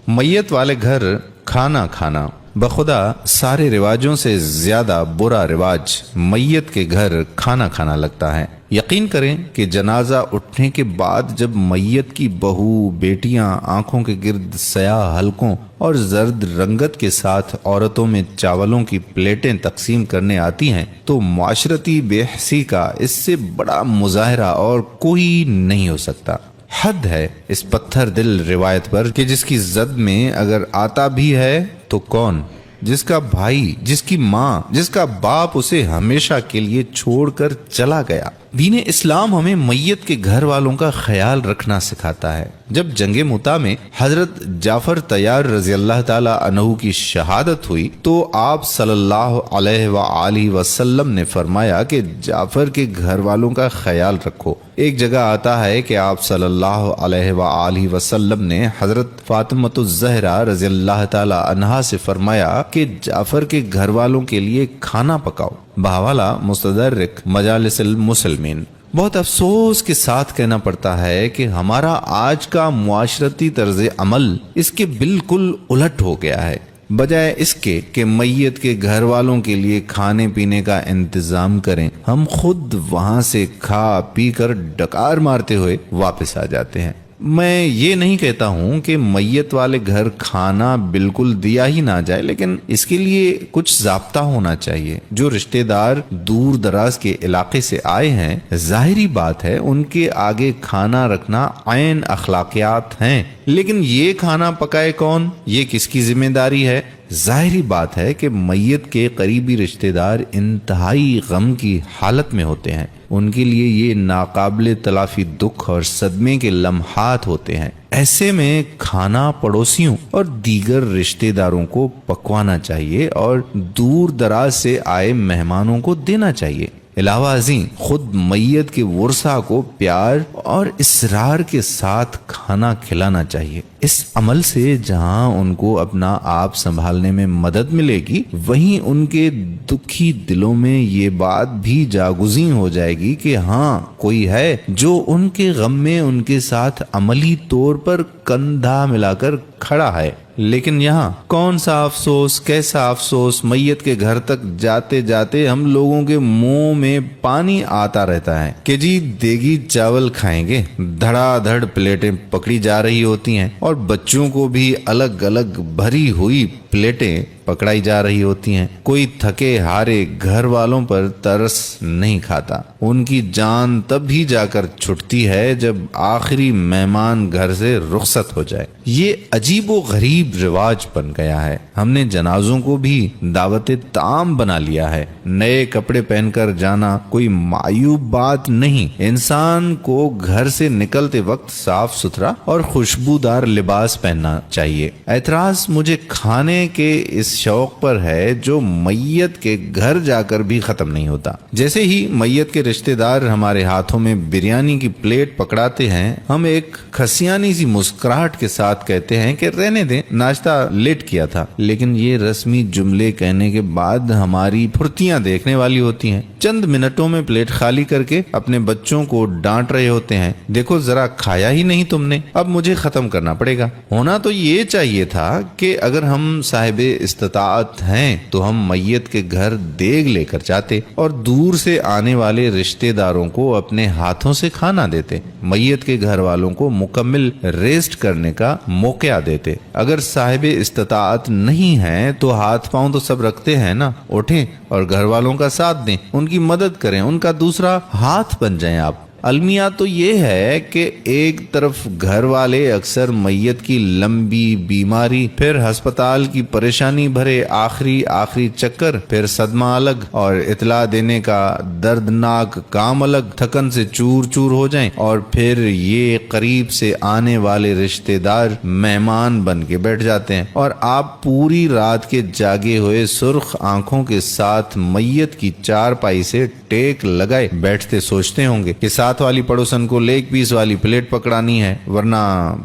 मैयत वाले घर खाना खाना बखुदा सारे रिवाजों से ज्यादा बुरा रिवाज मैयत के घर खाना खाना लगता है। यकीन करें कि जनाजा उठने के बाद जब मैयत की बहू बेटियां आंखों के गिर्द स्याह हलकों और जर्द रंगत के साथ औरतों में चावलों की प्लेटें तकसीम करने आती हैं तो माशरती बेहसी का इससे बड़ा मुजाहरा और कोई नहीं हो सकता। हद है इस पत्थर दिल रिवायत पर कि जिसकी जद में अगर आता भी है तो कौन, जिसका भाई, जिसकी माँ, जिसका बाप उसे हमेशा के लिए छोड़कर चला गया। दीन इस्लाम हमें मैयत के घर वालों का ख्याल रखना सिखाता है। जब जंगे मुता में हजरत जाफर तैयार रजी अल्लाह ताला अन्हु की शहादत हुई तो आप सल्लल्लाहु अलैहि वसल्लम ने फरमाया कि जाफर के घर वालों का ख्याल रखो। एक जगह आता है कि आप सल्लल्लाहु अलैहि वसल्लम ने हजरत फातिमतुज़ ज़हरा रजी अल्लाह ताला अन्हा से फरमाया कि जाफर के घर वालों के लिए खाना पकाओ। बहवाला मुस्तदर्रिक मजालिसिल मुसलमीन। बहुत अफसोस के साथ कहना पड़ता है कि हमारा आज का मुआशरती तर्ज अमल इसके बिल्कुल उलट हो गया है। बजाय इसके कि मैयत के घर वालों के लिए खाने पीने का इंतजाम करें, हम खुद वहां से खा पी कर डकार मारते हुए वापस आ जाते हैं। मैं ये नहीं कहता हूँ कि मैयत वाले घर खाना बिल्कुल दिया ही ना जाए, लेकिन इसके लिए कुछ ज़ाब्ता होना चाहिए। जो रिश्तेदार दूर दराज के इलाके से आए हैं, जाहिरी बात है उनके आगे खाना रखना ऐन अखलाकियात हैं, लेकिन ये खाना पकाए कौन, ये किसकी जिम्मेदारी है? जाहिरी बात है कि मैयत के करीबी रिश्तेदार इंतहाई गम की हालत में होते हैं। उनके लिए ये नाकाबिले तलाफी दुख और सदमे के लम्हात होते हैं। ऐसे में खाना पड़ोसियों और दीगर रिश्तेदारों को पकवाना चाहिए और दूर दराज से आए मेहमानों को देना चाहिए। इलावा अज़ीं खुद मैयत के वर्सा को प्यार और इसरार के साथ खाना खिलाना चाहिए। इस अमल से जहां उनको अपना आप संभालने में मदद मिलेगी, वहीं उनके दुखी दिलों में ये बात भी जागुज़ी हो जाएगी कि हाँ, कोई है जो उनके गम में उनके साथ अमली तौर पर कंधा मिलाकर खड़ा है। लेकिन यहाँ कौन सा अफसोस, कैसा अफसोस, मैयत के घर तक जाते जाते हम लोगों के मुंह में पानी आता रहता है कि जी देगी चावल खाएंगे। धड़ाधड़ प्लेटें पकड़ी जा रही होती हैं और बच्चों को भी अलग अलग भरी हुई प्लेटें पकड़ाई जा रही होती हैं। कोई थके हारे घर वालों पर तरस नहीं खाता। उनकी जान तब ही जाकर छुटती है जब आखिरी मेहमान घर से रुखसत हो जाए। ये अजीबो गरीब रिवाज बन गया है। हमने जनाजों को भी दावते ताम बना लिया है। नए कपड़े पहनकर जाना कोई मायूब बात नहीं। इंसान को घर से निकलते वक्त साफ सुथरा और खुशबूदार लिबास पहनना चाहिए। ऐतराज मुझे खाने के इस शौक पर है जो मैयत के घर जाकर भी खत्म नहीं होता। जैसे ही मैयत के रिश्तेदार हमारे हाथों में बिरयानी की प्लेट पकड़ाते हैं, हम एक खसियानी सी मुस्कुराहट के साथ कहते हैं कि रहने दें, नाश्ता लेट किया था। लेकिन ये रस्मी जुमले कहने के बाद हमारी फुर्तियां देखने वाली होती हैं। चंद मिनटों में प्लेट खाली करके अपने बच्चों को डांट रहे होते हैं, देखो जरा खाया ही नहीं तुमने, अब मुझे खत्म करना पड़ेगा। होना तो ये चाहिए था कि अगर हम साहिबे इस्तिताअत हैं तो हम मैयत के घर देग लेकर जाते और दूर से आने वाले रिश्तेदारों को अपने हाथों से खाना देते। मैयत के घर वालों को मुकम्मल रेस्ट करने का मौका देते। अगर साहिबे इस्तिताअत नहीं है तो हाथ पांव तो सब रखते हैं ना, उठें और घर वालों का साथ दें, उनकी मदद करें, उनका दूसरा हाथ बन जाएं आप। अलमिया तो ये है कि एक तरफ घर वाले अक्सर मैयत की लंबी बीमारी, फिर अस्पताल की परेशानी भरे आखिरी चक्कर, फिर सदमा अलग और इतला देने का दर्दनाक काम अलग, थकन से चूर चूर हो जाएं, और फिर ये करीब से आने वाले रिश्तेदार मेहमान बन के बैठ जाते हैं और आप पूरी रात के जागे हुए सुर्ख आंखों के साथ मैयत की चारपाई से टेक लगाए बैठते सोचते होंगे कि साथ ساتھ والی پڑوسن کو لیگ پیس والی پلیٹ پکڑانی ہے، ورنہ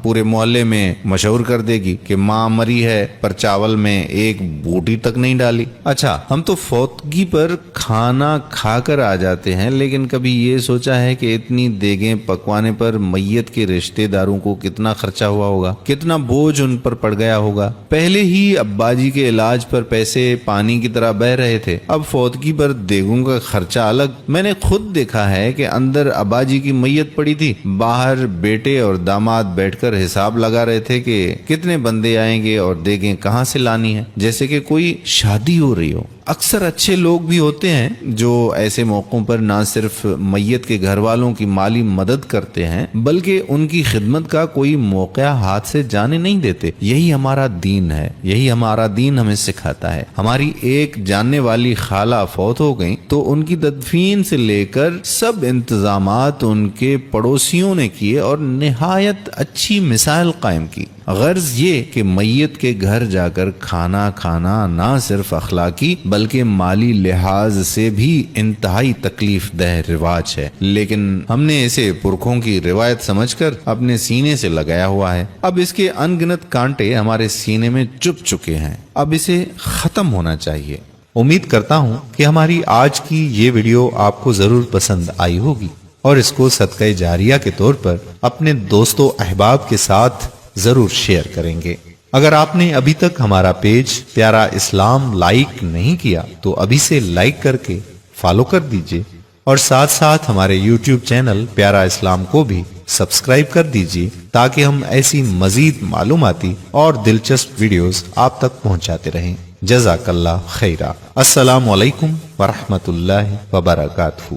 پورے محلے میں مشہور کر دے گی کہ ماں مری ہے پر چاول میں ایک بوٹی تک نہیں ڈالی۔ اچھا، ہم تو فوتگی پر کھانا کھا کر آ جاتے ہیں، لیکن کبھی یہ سوچا ہے کہ اتنی دیگیں پکوانے پر میت کے رشتہ داروں کو کتنا خرچہ ہوا ہوگا، کتنا بوجھ ان پر پڑ گیا ہوگا؟ پہلے ہی ابا جی کے علاج پر پیسے پانی کی طرح بہ رہے تھے، اب فوتگی پر دیگوں کا خرچہ الگ۔ میں نے خود دیکھا ہے کہ اندر ابا جی کی میت پڑی تھی، باہر بیٹے اور داماد بیٹھ کر حساب لگا رہے تھے کہ کتنے بندے آئیں گے اور دیگیں کہاں سے لانی ہے، جیسے کہ کوئی شادی ہو رہی ہو۔ اکثر اچھے لوگ بھی ہوتے ہیں جو ایسے موقعوں پر نہ صرف میت کے گھر والوں کی مالی مدد کرتے ہیں بلکہ ان کی خدمت کا کوئی موقع ہاتھ سے جانے نہیں دیتے۔ یہی ہمارا دین ہے، یہی ہمارا دین ہمیں سکھاتا ہے۔ ہماری ایک جاننے والی خالہ فوت ہو گئی تو ان کی تدفین سے لے کر سب انتظامات ان کے پڑوسیوں نے کیے اور نہایت اچھی مثال قائم کی۔ غرض یہ کہ میت کے گھر جا کر کھانا کھانا نہ صرف اخلاقی بلکہ مالی لحاظ سے بھی انتہائی تکلیف دہ رواج ہے، لیکن ہم نے اسے پرکھوں کی روایت سمجھ کر اپنے سینے سے لگایا ہوا ہے۔ اب اس کے ان گنت کانٹے ہمارے سینے میں چپ چکے ہیں، اب اسے ختم ہونا چاہیے۔ امید کرتا ہوں کہ ہماری آج کی یہ ویڈیو آپ کو ضرور پسند آئی ہوگی اور اس کو صدقہ جاریہ کے طور پر اپنے دوستوں احباب کے ساتھ ضرور شیئر کریں گے۔ اگر آپ نے ابھی تک ہمارا پیج پیارا اسلام لائک نہیں کیا تو ابھی سے لائک کر کے فالو کر دیجئے اور ساتھ ساتھ ہمارے یوٹیوب چینل پیارا اسلام کو بھی سبسکرائب کر دیجئے تاکہ ہم ایسی مزید معلوماتی اور دلچسپ ویڈیوز آپ تک پہنچاتے رہیں۔ جزاک اللہ خیرہ۔ السلام علیکم ورحمۃ اللہ وبرکاتہ۔